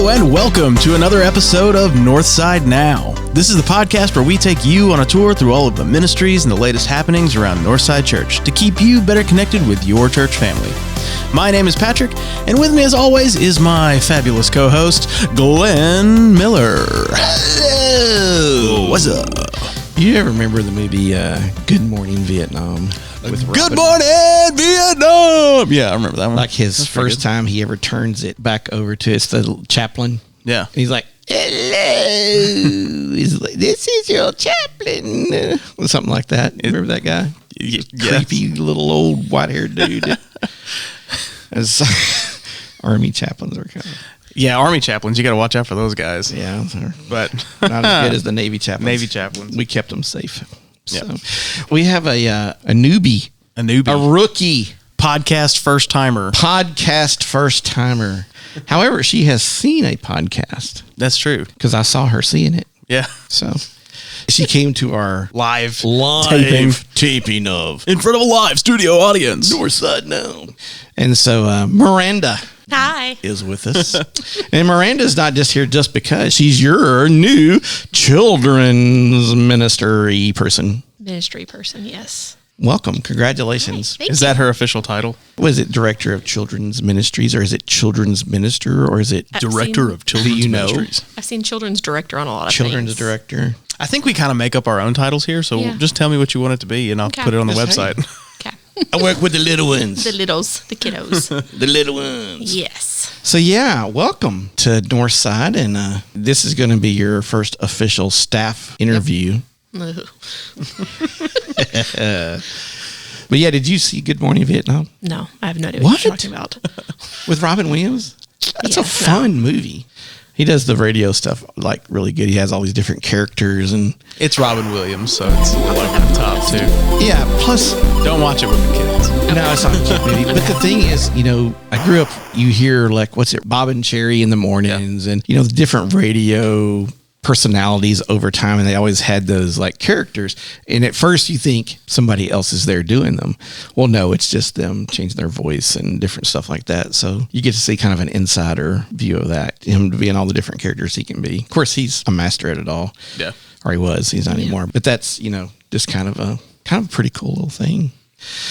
Hello and welcome to another episode of Northside Now. This is the podcast where we take you on a tour through all of the ministries and the latest happenings around Northside Church to keep you better connected with your church family. My name is Patrick, and with me as always is my fabulous co-host, Glenn Miller. Hello! What's up? You ever remember the movie Good Morning Vietnam? Good Morning Vietnam! Yeah, I remember that one. Like his first time he ever turns it back over to it's the chaplain. Yeah. And he's like, hello. He's like, this is your chaplain. Or something like that. Remember that guy? Yeah. Creepy little old white-haired dude. Army chaplains are kind of... Yeah, Army chaplains, you got to watch out for those guys. Yeah. But not as good as the Navy chaplains. Navy chaplains. We kept them safe. Yep. So we have a newbie. A rookie. Podcast first-timer. However, she has seen a podcast. That's true. Because I saw her seeing it. Yeah. So she came to our live taping of in front of a live studio audience. Northside Now. And so Miranda. Hi. Is with us. And Miranda's not just here just because she's your new children's ministry person. Ministry person, yes. Welcome. Congratulations. Thank Is you. that her official title? Was it Director of Children's Ministries, or is it Children's Minister, or is it Director of Children's Ministries? I've seen Children's Director on a lot of Children's things. Director? I think we kind of make up our own titles here, so Yeah. just tell me what you want it to be, and I'll Okay. put it on the Just website. Okay. I work with the little ones. The littles, the kiddos. The little ones. Yes. So yeah, welcome to Northside, and this is going to be your first official staff interview. Ugh. But yeah, did you see Good Morning Vietnam No, I have no idea What? what you're talking about. with Robin Williams? That's Yeah, a fun movie. He does the radio stuff like really good. He has all these different characters and It's Robin Williams, so it's a little over the top, too. yeah. Plus, Don't watch it with the kids. no, it's not a cute movie. But the thing is, I grew up. You hear like Bob and Cherry in the mornings, and the different radio personalities over time, and they always had those like characters. And at first you think somebody else is there doing them. Well, no, it's just them changing their voice and different stuff like that. So you get to see kind of an insider view of that, him to be in all the different characters he can be. Of course, he's a master at it all. Yeah. Or he was. He's not anymore. But that's, just kind of a pretty cool little thing.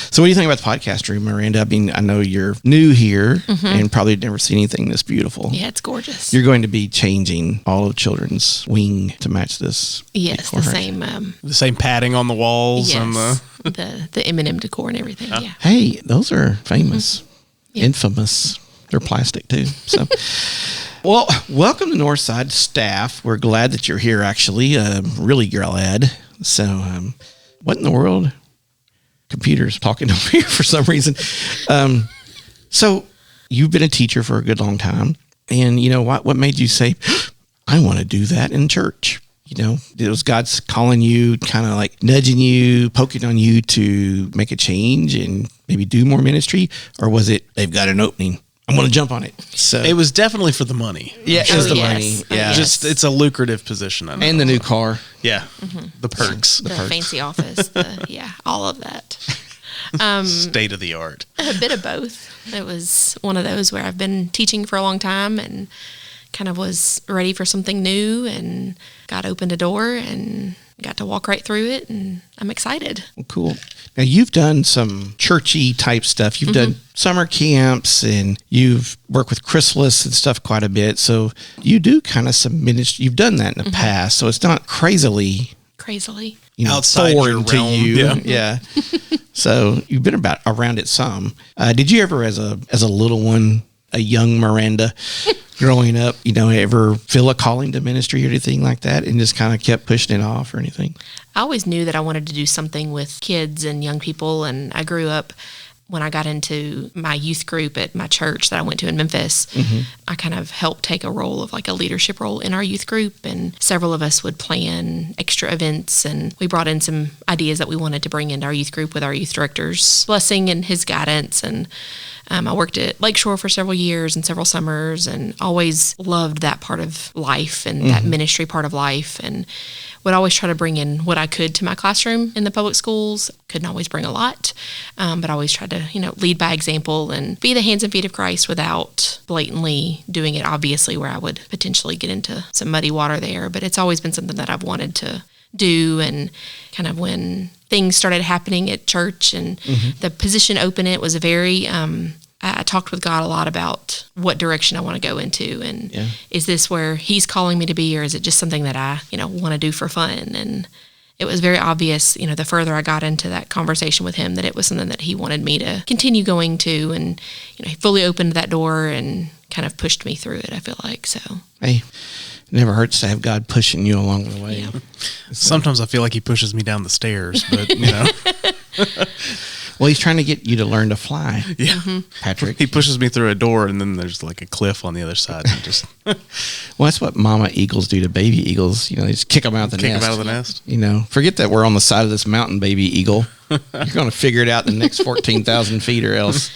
So what do you think about the podcast room, Miranda? I mean, I know you're new here and probably never seen anything this beautiful. Yeah, it's gorgeous. You're going to be changing all of Children's wing to match this. Yes, decor, the right? same. The same padding on the walls and Yes, the M&M decor and everything. Yeah. Hey, those are famous, Yeah. infamous. They're plastic too. So, well, welcome to Northside staff. We're glad that you're here. Actually, really glad. So, what in the world? Computers talking over here for some reason. So you've been a teacher for a good long time, and what made you say, I want to do that in church? It was God's calling you, kind of like nudging you, poking on you to make a change and maybe do more ministry, or was it they've got an opening, I'm going to jump on it? So it was definitely for the money. yeah, it was the money, yes. yeah, Yes. Just it's a lucrative position. I know. and the new car. Yeah. The perks. The fancy office. All of that. State of the art. A bit of both. It was one of those where I've been teaching for a long time and kind of was ready for something new, and God opened a door and got to walk right through it, and I'm excited. Well, cool. Now you've done some churchy type stuff. You've done summer camps, and you've worked with Chrysalis and stuff quite a bit. So you do kind of some ministry. You've done that in the past, so it's not crazily Outside foreign your to realm. you. Yeah. So you've been around it some. Did you ever, as a little one, a young Miranda, growing up, ever feel a calling to ministry or anything like that, and just kind of kept pushing it off or anything? I always knew that I wanted to do something with kids and young people, and I grew up when I got into my youth group at my church that I went to in Memphis. I kind of helped take a role of like a leadership role in our youth group, and several of us would plan extra events, and we brought in some ideas that we wanted to bring into our youth group with our youth director's blessing and his guidance, and I worked at Lakeshore for several years and several summers, and always loved that part of life and that ministry part of life, and would always try to bring in what I could to my classroom in the public schools. Couldn't always bring a lot, but always tried to, lead by example and be the hands and feet of Christ without blatantly doing it, obviously, where I would potentially get into some muddy water there. But it's always been something that I've wanted to do, and kind of when things started happening at church and the position open, it was a very, I talked with God a lot about what direction I want to go into, and is this where He's calling me to be, or is it just something that I, want to do for fun? And it was very obvious, the further I got into that conversation with Him, that it was something that He wanted me to continue going to, and He fully opened that door and kind of pushed me through it, I feel like. So hey, it never hurts to have God pushing you along the way. Yeah. Sometimes I feel like He pushes me down the stairs, but Well, He's trying to get you to learn to fly. Yeah. Patrick. He pushes me through a door, and then there's like a cliff on the other side. And just Well, that's what mama eagles do to baby eagles. They just kick them out of the nest. kick them out of the nest. Forget that we're on the side of this mountain, baby eagle. You're going to figure it out in the next 14,000 feet or else.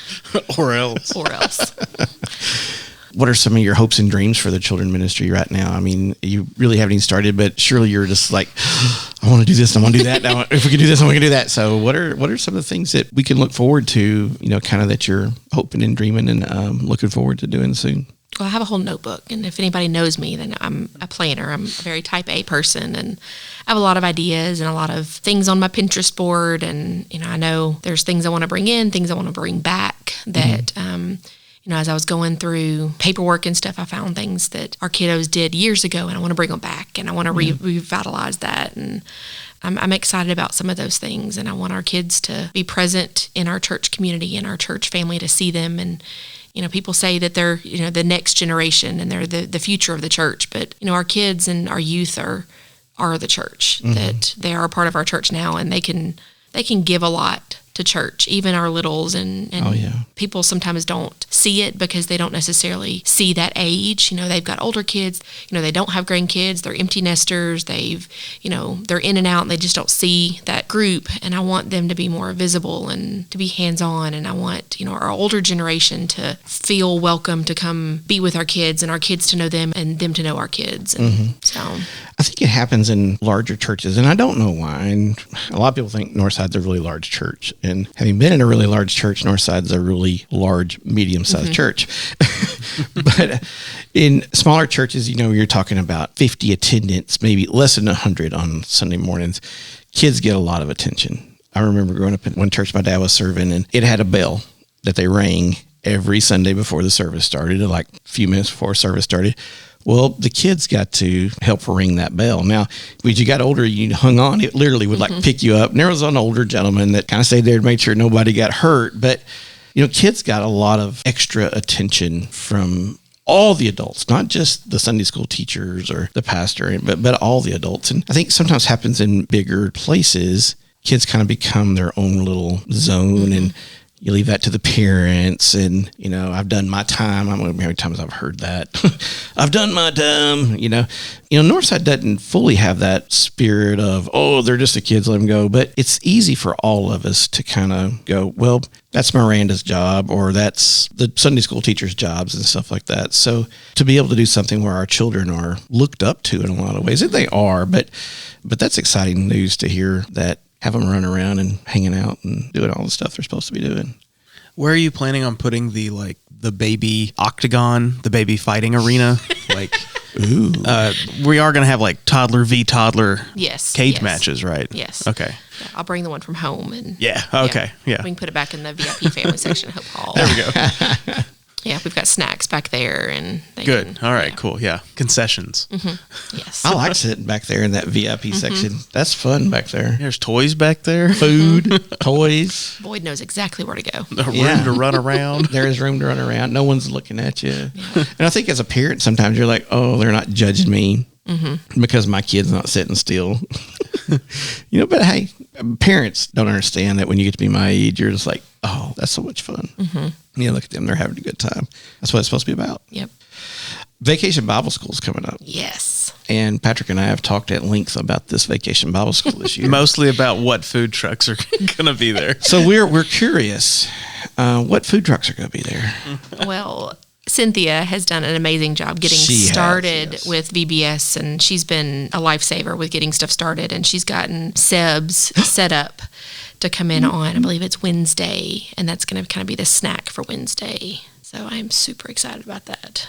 Or else. What are some of your hopes and dreams for the children ministry right now? I mean, you really haven't even started, but surely you're just like, I want to do this, I want to do that. If we can do this, I want to do that. So what are some of the things that we can look forward to, kind of that you're hoping and dreaming and looking forward to doing soon? Well, I have a whole notebook, and if anybody knows me, then I'm a planner. I'm a very type A person, and I have a lot of ideas and a lot of things on my Pinterest board, and, I know there's things I want to bring in, things I want to bring back that, as I was going through paperwork and stuff, I found things that our kiddos did years ago, and I want to bring them back, and I want to revitalize that. And I'm excited about some of those things, and I want our kids to be present in our church community and our church family, to see them. And, people say that they're, the next generation and they're the future of the church, but, our kids and our youth are the church, that they are a part of our church now, and they can give a lot to church, even our littles, and people sometimes don't see it because they don't necessarily see that age. They've got older kids, they don't have grandkids, they're empty nesters, they're in and out, and they just don't see that group. And I want them to be more visible and to be hands-on, and I want, our older generation to feel welcome to come be with our kids, and our kids to know them, and them to know our kids. And so I think it happens in larger churches, and I don't know why. And a lot of people think Northside's a really large church. And having been in a really large church, Northside's a really large, medium-sized church. But in smaller churches, you're talking about 50 attendants, maybe less than 100 on Sunday mornings. Kids get a lot of attention. I remember growing up in one church my dad was serving, and it had a bell that they rang every Sunday before the service started, like a few minutes before service started. Well, the kids got to help ring that bell. Now, as you got older, you hung on. It literally would pick you up. And there was an older gentleman that kind of stayed there to make sure nobody got hurt. But, kids got a lot of extra attention from all the adults, not just the Sunday school teachers or the pastor, but all the adults. And I think sometimes happens in bigger places, kids kind of become their own little zone, and you leave that to the parents. And, I've done my time. I don't know how many times I've heard that. I've done my time, Northside doesn't fully have that spirit of, they're just the kids, let them go. But it's easy for all of us to kind of go, well, that's Miranda's job, or that's the Sunday school teacher's jobs and stuff like that. So to be able to do something where our children are looked up to in a lot of ways, and they are, but that's exciting news to hear that. Have them run around and hanging out and doing all the stuff they're supposed to be doing. Where are you planning on putting the baby octagon, the baby fighting arena? Ooh. We are going to have toddler v toddler cage yes. matches, right? Yes. Okay. Yeah, I'll bring the one from home, and Okay. Yeah. we can put it back in the VIP family section at Hope Hall. There we go. Yeah, we've got snacks back there, and good. All right, cool. Yeah, concessions. Yes. I like sitting back there in that VIP section. That's fun back there. There's toys back there. Food, toys. Boyd knows exactly where to go. Room to run around. There is room to run around. No one's looking at you. Yeah. And I think as a parent, sometimes you're like, they're not judging me because my kid's not sitting still. But hey, parents don't understand that when you get to be my age, you're just like, that's so much fun. Look at them. They're having a good time. That's what it's supposed to be about. Yep. Vacation Bible School is coming up. Yes. And Patrick and I have talked at length about this Vacation Bible School this year. Mostly about what food trucks are going to be there. So we're curious. what food trucks are going to be there? Well, Cynthia has done an amazing job getting started with VBS, and she's been a lifesaver with getting stuff started, and she's gotten Seb's set up to come in on, I believe it's Wednesday, and that's going to kind of be the snack for Wednesday. So I'm super excited about that.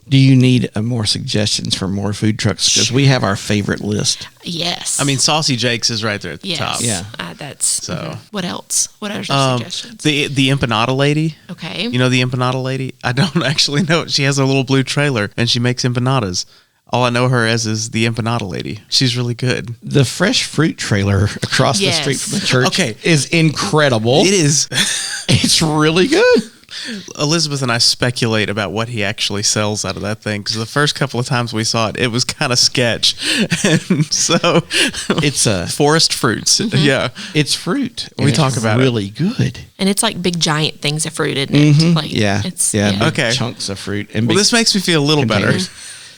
Do you need more suggestions for more food trucks? Because we have our favorite list. Yes. I mean, Saucy Jake's is right there at the top. Yeah. That's So. What else? What are your suggestions? The empanada lady. Okay. You know the empanada lady? I don't actually know. She has a little blue trailer, and she makes empanadas. All I know her as is the empanada lady. She's really good. The fresh fruit trailer across the street from the church is incredible. It is. It's really good. Elizabeth and I speculate about what he actually sells out of that thing, because the first couple of times we saw it, it was kind of sketch. And so it's forest fruits. Mm-hmm. Yeah. It's fruit. We talk about really good. And it's like big giant things of fruit, isn't it? Mm-hmm. Like, Big chunks of fruit. And this makes me feel a little better.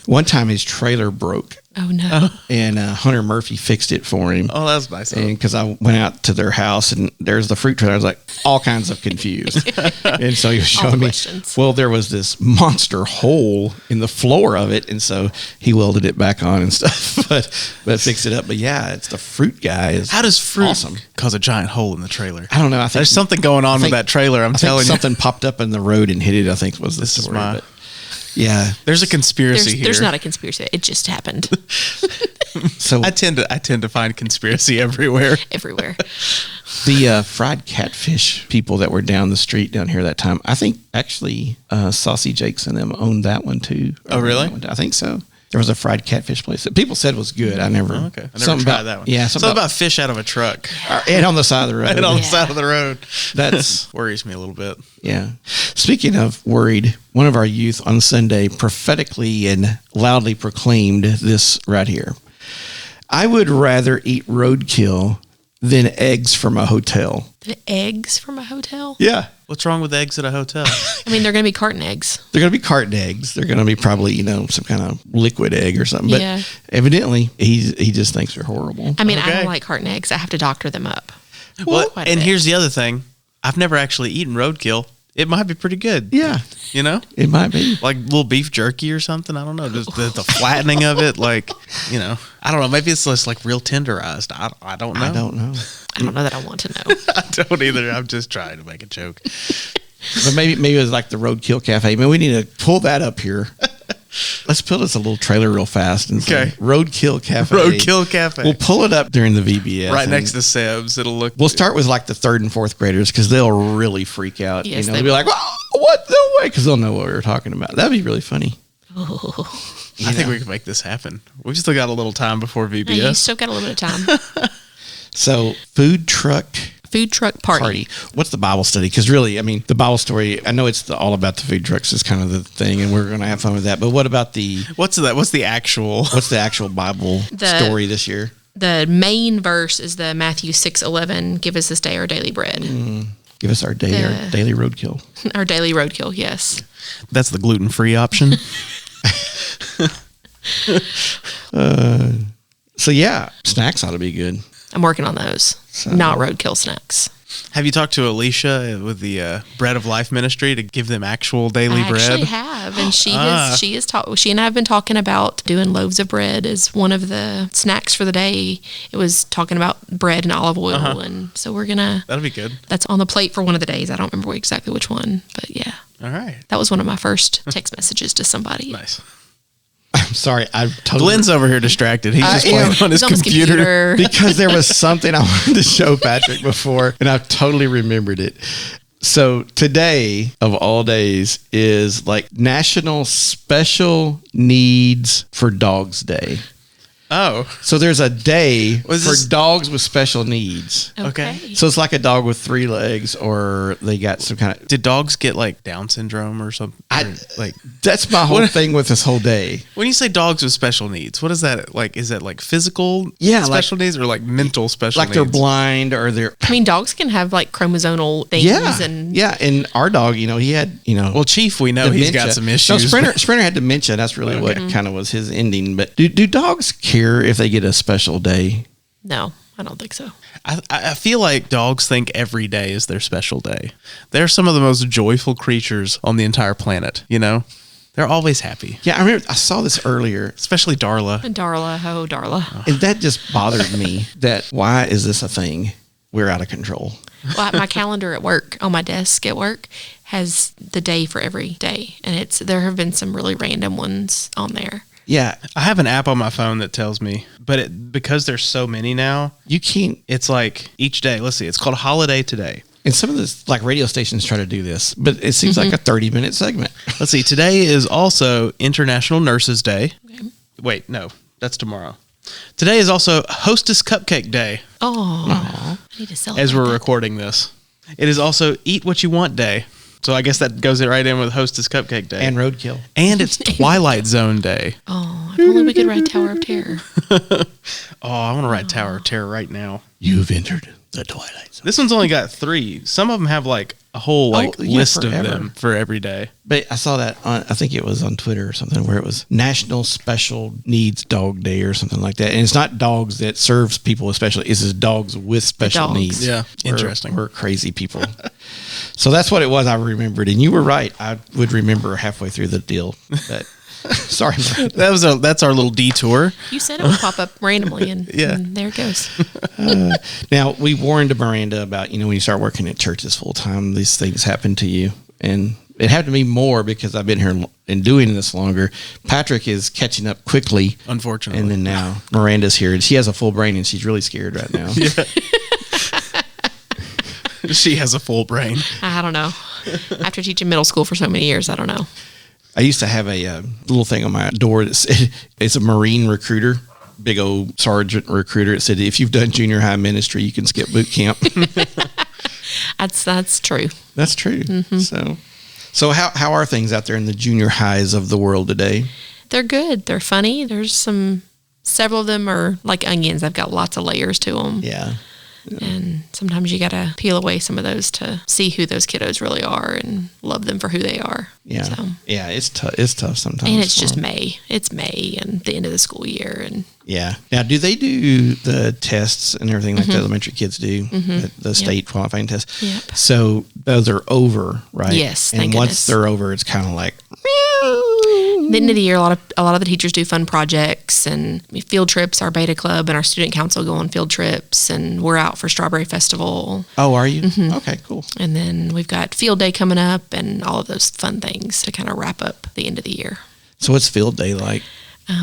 One time his trailer broke. Oh, no. And Hunter Murphy fixed it for him. Oh, that's nice. And because I went out to their house and there's the fruit trailer, I was like all kinds of confused. And so he was showing me, well, there was this monster hole in the floor of it. And so he welded it back on and stuff, but fixed it up. But yeah, it's the fruit guy. How does fruit awesome. Cause a giant hole in the trailer? I don't know. I think there's something going on with that trailer. I'm telling you. Something popped up in the road and hit it, I think was the story. Yeah, there's a conspiracy here. There's not a conspiracy. It just happened. So I tend to find conspiracy everywhere. Everywhere. The fried catfish people that were down the street down here that time, I think actually Saucy Jake's and them owned that one too. Oh, really? I think so. There was a fried catfish place that people said was good. I never. Oh, okay. I never tried that one. Yeah, something about fish out of a truck. And on the side of the road. And on the side of the road. That's worries me a little bit. Yeah. Speaking of worried, one of our youth on Sunday prophetically and loudly proclaimed this right here. I would rather eat roadkill than eggs from a hotel. The eggs from a hotel? Yeah. What's wrong with eggs at a hotel? I mean, they're going to be carton eggs. They're going to be carton eggs. They're going to be probably, some kind of liquid egg or something. But evidently, he just thinks they're horrible. I mean, I don't like carton eggs. I have to doctor them up. Well, and here's the other thing. I've never actually eaten roadkill. It might be pretty good. Yeah. It might be. Like little beef jerky or something. I don't know. Just the flattening of it. Like, I don't know. Maybe it's just like real tenderized. I don't know. I don't know. I don't know that I want to know. I don't either. I'm just trying to make a joke. But maybe it was like the Roadkill Cafe. Man, we need to pull that up here. Let's put us a little trailer real fast and say Roadkill Cafe. Roadkill Cafe. We'll pull it up during the VBS. Right next to Seb's. It'll look. We'll start with like the 3rd and 4th graders because they'll really freak out. Yes, they'll be like, "Oh, what? No way!" Because they'll know what we were talking about. That'd be really funny. Oh. I think we can make this happen. We've still got a little time before VBS. You still got a little bit of time. So, food truck party. What's the Bible study? Because really, I mean, the Bible story, I know it's all about the food trucks is kind of the thing, and we're going to have fun with that. But what about what's the actual Bible story this year? The main verse is the Matthew 6:11. Give us this day our daily bread. Give us our daily roadkill. Our daily roadkill, yes. That's the gluten-free option. So yeah, snacks ought to be good. I'm working on those. So. Not roadkill snacks. Have you talked to Alicia with the Bread of Life ministry to give them actual daily bread? I actually have, and she and I have been talking about doing loaves of bread as one of the snacks for the day. It was talking about bread and olive oil, and so we're gonna. That'll be good. That's on the plate for one of the days. I don't remember exactly which one, but yeah. All right. That was one of my first text messages to somebody. Nice. I'm sorry. Glenn's over here distracted. He's just playing on his computer. Because there was something I wanted to show Patrick before, and I've totally remembered it. So today, of all days, is like National Special Needs for Dogs Day. Oh. So there's a day for dogs with special needs. Okay. So it's like a dog with 3 legs, or they got some kind of... Did dogs get like Down syndrome or something? That's my whole thing with this whole day. When you say dogs with special needs, what is that like? Is that like physical special needs or like mental special needs? Like they're blind or they're... I mean, dogs can have like chromosomal things. Yeah, and our dog, he had, Well, Chief, we know dementia. He's got some issues. No, Sprinter had dementia. That's really what kind of was his ending. But do dogs care if they get a special day? No, I don't think so. I feel like dogs think every day is their special day. They're some of the most joyful creatures on the entire planet, you know? They're always happy. Yeah, I remember I saw this earlier. Especially Darla. And Darla. And that just bothered me that why is this a thing? We're out of control. Well, my calendar at work, on my desk at work, has the day for every day. And there have been some really random ones on there. Yeah. I have an app on my phone that tells me, but because there's so many now, You can't. it's like each day. Let's see. It's called Holiday Today. And some of the like radio stations try to do this, but it seems like a 30-minute segment. Let's see. Today is also International Nurses Day. Okay. Wait, no. That's tomorrow. Today is also Hostess Cupcake Day. Oh, I need to celebrate As we're that. recording this. It is also Eat What You Want Day. So I guess that goes right in with Hostess Cupcake Day. And roadkill. And it's Twilight Zone Day. Oh, if only we could ride Tower of Terror. Oh, I want to ride Tower of Terror right now. You've entered the Twilight Zone. This one's only got 3. Some of them have like a whole list forever. of them for every day. But I saw that on, I think it was on Twitter or something, where it was National Special Needs Dog Day or something like that. And it's not dogs that serves people especially. It's just dogs with special dogs. needs. Yeah, interesting. We're crazy people. So that's what it was I remembered. And you were right. I would remember halfway through the deal. But sorry, Miranda. That's our little detour. You said it would pop up randomly, and, Yeah. and there it goes. Now, we warned Miranda about, when you start working at churches full time, these things happen to you. And it happened to me more because I've been here and doing this longer. Patrick is catching up quickly. Unfortunately. And then now Miranda's here and she has a full brain and she's really scared right now. Yeah. She has a full brain. I don't know. After teaching middle school for so many years, I don't know. I used to have a little thing on my door that said, it's a Marine recruiter, big old sergeant recruiter. It said, if you've done junior high ministry, you can skip boot camp. That's true. That's true. Mm-hmm. So how are things out there in the junior highs of the world today? They're good. They're funny. There's several of them are like onions. They've got lots of layers to them. Yeah. And sometimes you got to peel away some of those to see who those kiddos really are and love them for who they are. Yeah. So. Yeah. It's tough. It's tough sometimes. And it's just May. It's May and the end of the school year. And yeah. Now, do they do the tests and everything like the elementary kids do? The state qualifying tests? Yep. So those are over, right? Yes, And thank once goodness. they're over, it's kind of like, the end of the year, a lot of the teachers do fun projects and field trips. Our beta club and our student council go on field trips, and we're out for Strawberry Festival. oh, are you? Okay, cool. And then we've got field day coming up and all of those fun things to kind of wrap up the end of the year. So what's field day like?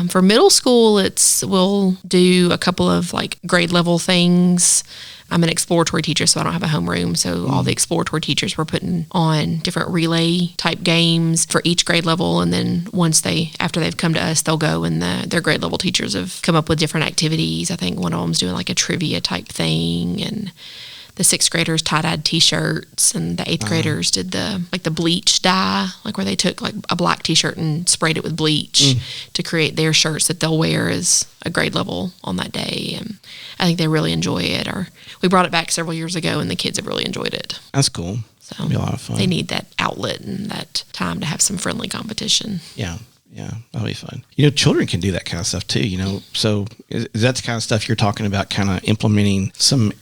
For middle school, we'll do a couple of like grade level things. I'm an exploratory teacher, so I don't have a homeroom. So all the exploratory teachers were putting on different relay type games for each grade level. And then after they've come to us, they'll go and their grade level teachers have come up with different activities. I think one of them's doing like a trivia type thing, and the 6th graders tie-dyed t-shirts, and the 8th graders did the bleach dye, like where they took like a black t-shirt and sprayed it with bleach to create their shirts that they'll wear as a grade level on that day. And I think they really enjoy it. Or we brought it back several years ago, and the kids have really enjoyed it. That's cool. So It'll be a lot of fun. they need that outlet and that time to have some friendly competition. Yeah. Yeah, that'll be fun. Children can do that kind of stuff too, So is that the kind of stuff you're talking about, kind of implementing some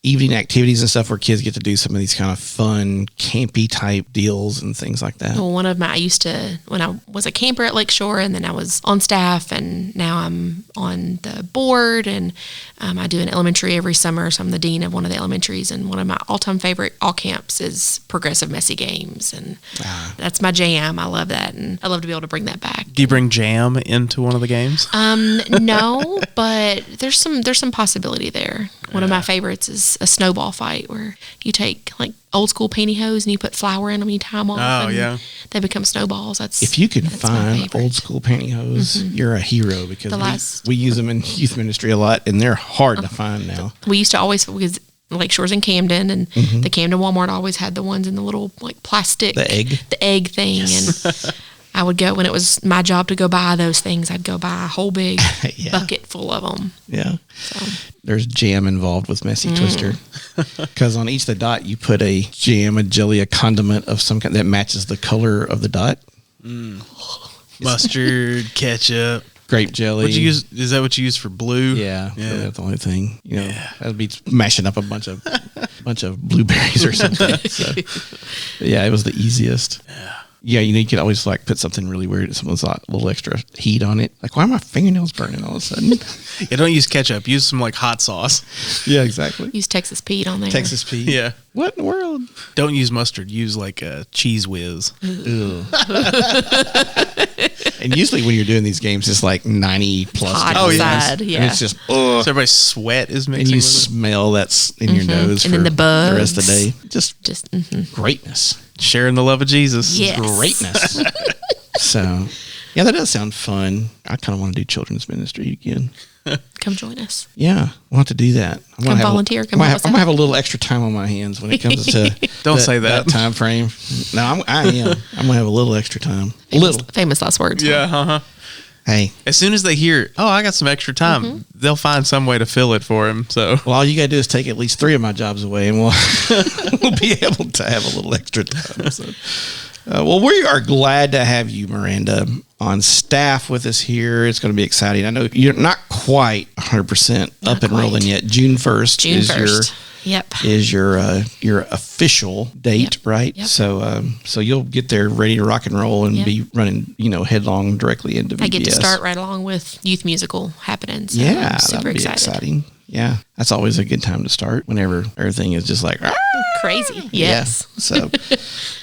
evening activities and stuff where kids get to do some of these kind of fun, campy type deals and things like that? Well, I used to, when I was a camper at Lakeshore, and then I was on staff, and now I'm on the board, and I do an elementary every summer, so I'm the dean of one of the elementaries, and one of my all-time favorite all camps is Progressive Messy Games, and that's my jam. I love that, and I love to be able to bring that back. Do you bring jam into one of the games? No, but there's some possibility there. One of my favorites is a snowball fight where you take like old school pantyhose and you put flour in them, you tie them off, and they become snowballs. If you can find old school pantyhose, you're a hero, because we use them in youth ministry a lot, and they're hard to find now. We used to always, because Lakeshore's in Camden, and the Camden Walmart always had the ones in the little like plastic, the egg thing, and I would go, when it was my job to go buy those things, I'd go buy a whole big bucket full of them. Yeah. So. There's jam involved with Messy Twister, because on each of the dot you put a jam, a jelly, a condiment of some kind that matches the color of the dot. Mustard, ketchup, grape jelly. What you use? Is that what you use for blue? Yeah, that's the only thing. That'd be mashing up a bunch of blueberries or something. So, yeah, it was the easiest. Yeah, you could always like put something really weird. Someone's got a little extra heat on it. Like, why are my fingernails burning all of a sudden? Yeah, don't use ketchup. Use some like hot sauce. Yeah, exactly. Use Texas Pete on there. Texas Pete. Yeah. What in the world? Don't use mustard. Use like a Cheese Whiz. Ew. And usually when you're doing these games, it's like 90 plus. Hot degrees. outside, yeah. And it's just, So everybody's sweat is mixing and you with it. smell that's in your nose And for then the bugs. rest of the day. Just mm-hmm. greatness. Sharing the love of Jesus. Yes. Greatness. So, yeah, that does sound fun. I kind of want to do children's ministry again. Come join us. Yeah, we'll have to do that. Come volunteer. I'm going to have a little extra time on my hands when it comes to Don't say that. time frame. No, I am. I'm going to have a little extra time. Famous last words. Yeah. Uh-huh. Hey. As soon as they hear, oh, I got some extra time, they'll find some way to fill it for him. So, Well, all you got to do is take at least 3 of my jobs away, and we'll be able to have a little extra time. So. Well, we are glad to have you, Miranda, on staff with us here. It's going to be exciting. I know you're not quite 100% up and rolling yet. June 1st June is 1st. is your official date, right? Yep. So you'll get there ready to rock and roll and be running, headlong directly into VBS. I get to start right along with youth musical happening. So Yeah, I'm super that'll be excited. exciting. Yeah, that's always a good time to start whenever everything is just like Crazy. Yes. Yeah. So,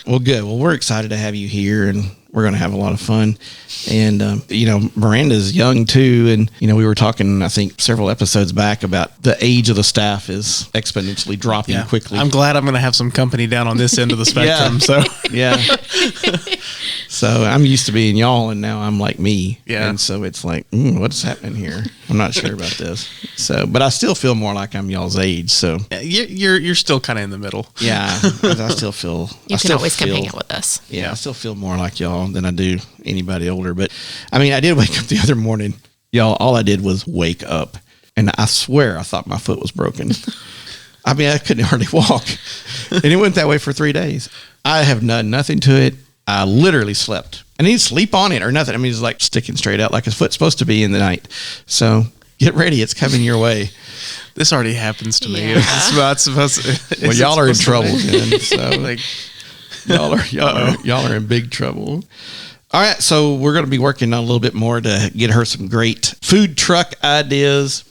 well, good. Well, we're excited to have you here, and we're going to have a lot of fun. And, Miranda's young too. And, we were talking, I think, several episodes back about the age of the staff is exponentially dropping quickly. I'm glad I'm going to have some company down on this end of the spectrum. So, yeah. So I'm used to being y'all, and now I'm like me. Yeah. And so it's like, what's happening here? I'm not sure about this. So, but I still feel more like I'm y'all's age. So you're still kind of in the middle. yeah, I still feel. You can always come hang out with us. Yeah, I still feel more like y'all than I do anybody older. But I mean, I did wake up the other morning, y'all. All I did was wake up, and I swear I thought my foot was broken. I mean, I couldn't hardly walk, and it went that way for 3 days. I have done nothing to it. I literally slept. I didn't sleep on it or nothing. I mean, it's like sticking straight out like his foot's supposed to be in the night. So get ready. It's coming your way. This already happens to me. Yeah. It's not supposed to. Well, y'all are in trouble, man. man. So Like, y'all are in big trouble. All right. So we're going to be working on a little bit more to get her some great food truck ideas.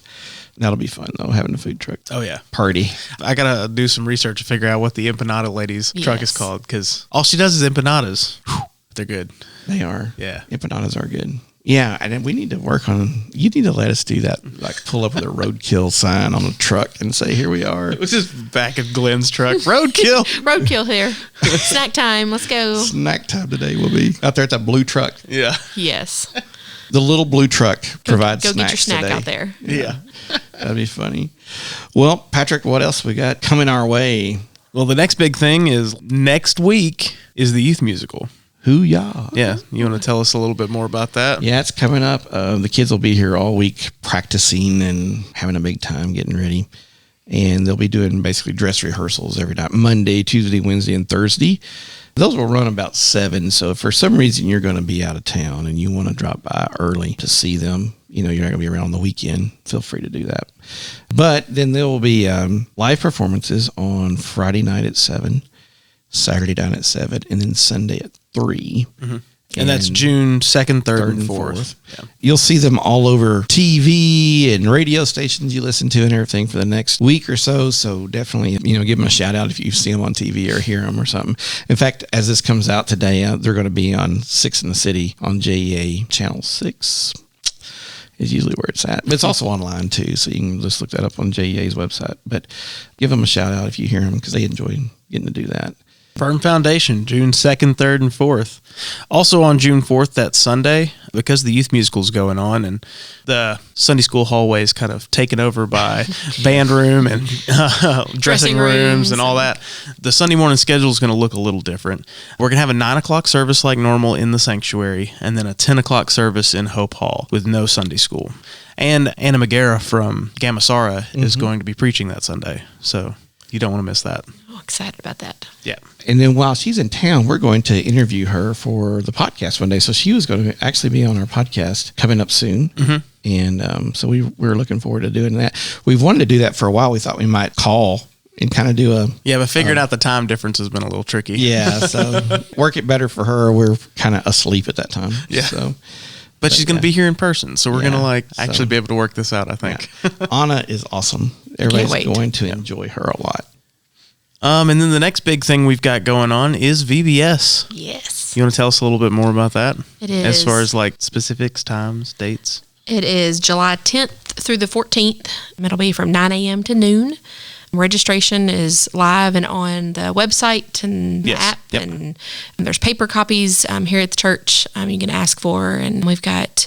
That'll be fun, though, having a food truck oh yeah, party. I gotta do some research to figure out what the empanada lady's truck is Yes. called, because all she does is empanadas. Whew, they're good. They are. Yeah. Empanadas are good. Yeah, and then we need to work on, you need to let us do that, like pull up with a roadkill sign on a truck and say, here we are. It was just back of Glenn's truck. Roadkill. Roadkill here. Snack time. Let's go. Snack time today will be out there at that blue truck. Yeah. Yes. The little blue truck provides Go snacks get your snack today. out there. Yeah. That'd be funny. Well, Patrick, what else we got coming our way? Well, the next big thing is next week is the youth musical. Hoo-yah. Yeah. You want to tell us a little bit more about that? Yeah, it's coming up. The kids will be here all week practicing and having a big time getting ready. And they'll be doing basically dress rehearsals every night, Monday, Tuesday, Wednesday, and Thursday. Those will run about 7. So if for some reason you're going to be out of town and you want to drop by early to see them, you're not going to be around on the weekend, feel free to do that. But then there will be live performances on Friday night at 7, Saturday night at 7, and then Sunday at 3. Mm-hmm. And that's June 2nd, 3rd, and 4th. Yeah. You'll see them all over TV and radio stations you listen to and everything for the next week or so. So definitely, give them a shout out if you see them on TV or hear them or something. In fact, as this comes out today, they're going to be on 6 in the City on JEA Channel 6 is usually where it's at. But it's also online too, so you can just look that up on JEA's website. But give them a shout out if you hear them because they enjoy getting to do that. Firm Foundation, June 2nd, 3rd, and 4th. Also on June 4th, that Sunday, because the youth musical's going on and the Sunday school hallway is kind of taken over by band room and dressing rooms and all that, the Sunday morning schedule is going to look a little different. We're going to have a 9 o'clock service like normal in the sanctuary and then a 10 o'clock service in Hope Hall with no Sunday school. And Anna Magera from Gamasara is going to be preaching that Sunday. So you don't want to miss that. Oh, excited about that. Yeah. And then while she's in town, we're going to interview her for the podcast one day. So she was going to actually be on our podcast coming up soon. Mm-hmm. And so we're looking forward to doing that. We've wanted to do that for a while. We thought we might call and kind of do a... Yeah, but figured out the time difference has been a little tricky. Yeah, so work it better for her. We're kind of asleep at that time. Yeah. So, but she's going to be here in person, so we're going to actually so, be able to work this out, I think. Yeah. Anna is awesome. Everybody's going to enjoy her a lot. And then the next big thing we've got going on is VBS. Yes. You want to tell us a little bit more about that? It is. As far as like specifics, times, dates? It is July 10th through the 14th. It'll be from 9 a.m. to noon. Registration is live and on the website and the app. Yep. And there's paper copies here at the church you can ask for. And we've got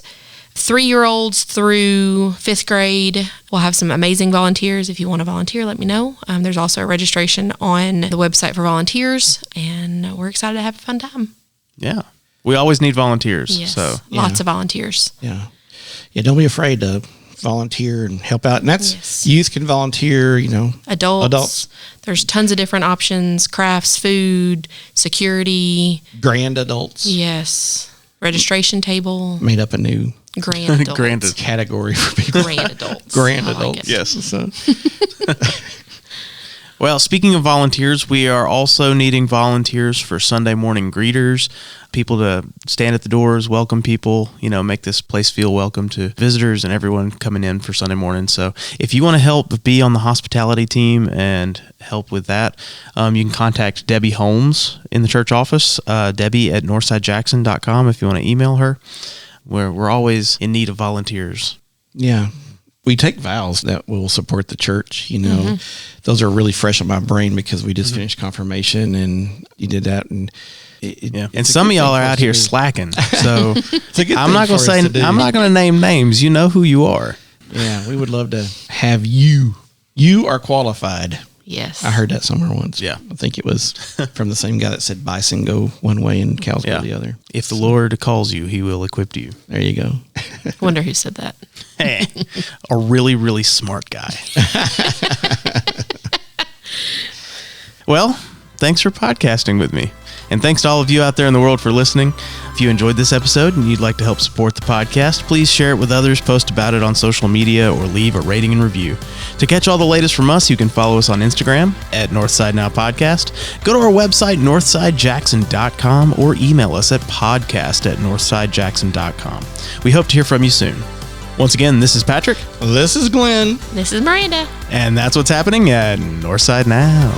3-year-olds through 5th grade. We'll have some amazing volunteers. If you want to volunteer, let me know. There's also a registration on the website for volunteers. And we're excited to have a fun time. Yeah. We always need volunteers. Yes. So Lots of volunteers. Yeah. Yeah, don't be afraid to volunteer and help out. And that's youth can volunteer, Adults. There's tons of different options, crafts, food, security. Grand adults. Yes. Registration table. Made up a new Grand adults. category for people. Grand adults. Grand I like adults. it. Yes. So. Well, speaking of volunteers, we are also needing volunteers for Sunday morning greeters, people to stand at the doors, welcome people, make this place feel welcome to visitors and everyone coming in for Sunday morning. So if you want to help be on the hospitality team and help with that, you can contact Debbie Holmes in the church office, Debbie at northsidejackson.com if you want to email her. We're always in need of volunteers. Yeah. We take vows that will support the church, Those are really fresh on my brain because we just finished confirmation and you did that. And and some of y'all are out here slacking. So I'm not going to say, I'm not going to name names. You know who you are. Yeah. We would love to have you. You are qualified. Yes. I heard that somewhere once. Yeah. I think it was from the same guy that said bison go one way and cows go the other. If the Lord calls you, he will equip you. There you go. I wonder who said that. A really, really smart guy. Well, thanks for podcasting with me. And thanks to all of you out there in the world for listening. If you enjoyed this episode and you'd like to help support the podcast, please share it with others, post about it on social media, or leave a rating and review. To catch all the latest from us, you can follow us on Instagram at Northside Now Podcast. Go to our website, northsidejackson.com, or email us at podcast@northsidejackson.com. We hope to hear from you soon. Once again, this is Patrick. This is Glenn. This is Miranda. And that's what's happening at Northside Now.